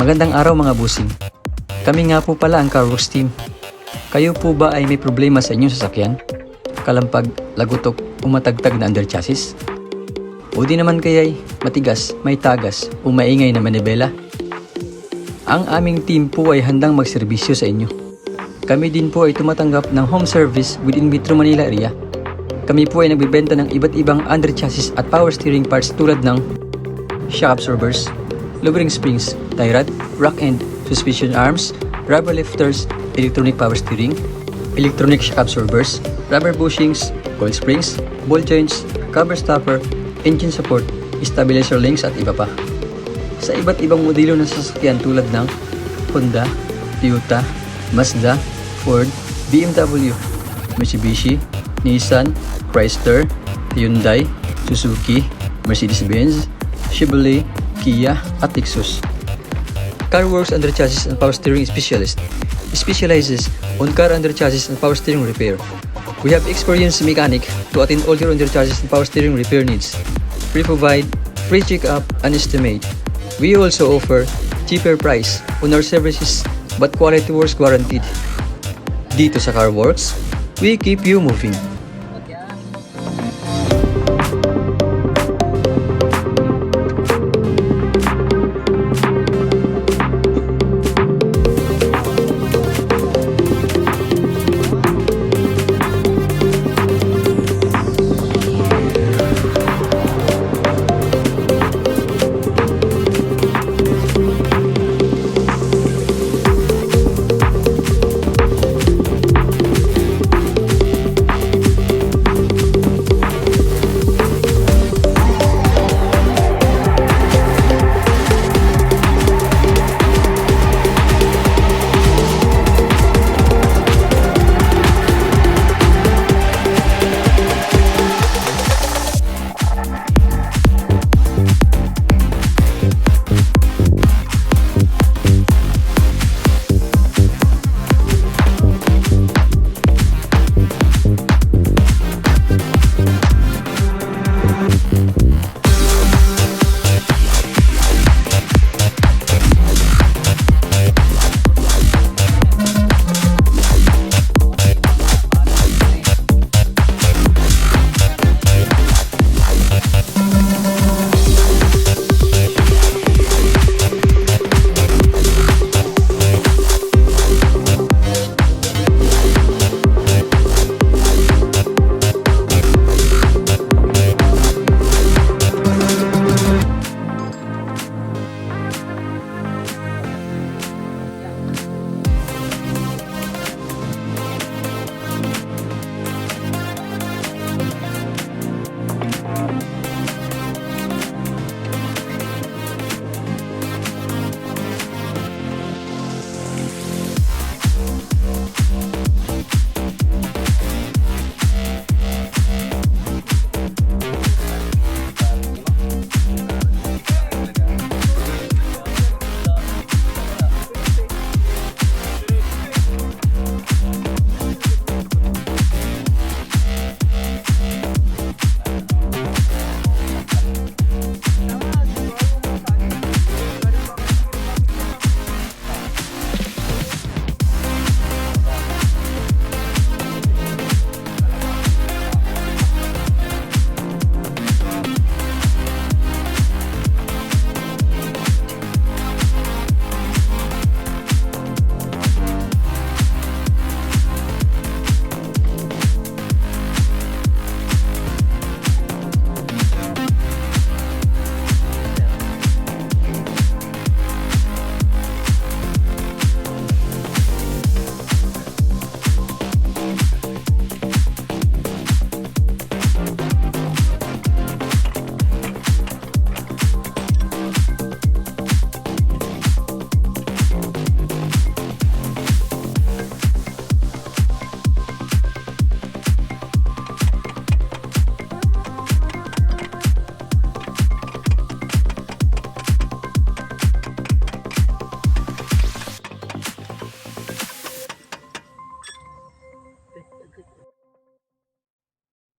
Magandang araw mga busing. Kami nga po pala ang Worx team. Kayo po ba ay may problema sa inyong sasakyan? Kalampag, Lagutok, o matagtag na underchassis? O di naman kaya'y matigas, may tagas, o maingay na Manibela? Ang aming team po ay handang magserbisyo sa inyo. Kami din po ay tumatanggap ng home service within Metro Manila area. Kami po ay nagbibenta ng iba't ibang underchassis at power steering parts tulad ng shock absorbers, lowering springs, tie rod, rock end, suspension arms, rubber lifters, electronic power steering, electronic shock absorbers, rubber bushings, coil springs, ball joints, cover stopper, engine support, stabilizer links at iba pa. Sa iba't ibang modelo ng sasakyan tulad ng Honda, Toyota, Mazda, Ford, BMW, Mitsubishi, Nissan, Chrysler, Hyundai, Suzuki, Mercedes-Benz, Chevrolet, Kia at Lexus. Worx Underchassis and Power Steering Specialist specializes on car underchassis and power steering repair. We have experienced mechanic to attend all your underchassis and power steering repair needs. We provide free check-up and estimate. We also offer cheaper price on our services but quality works guaranteed. Dito sa Worx, we keep you moving.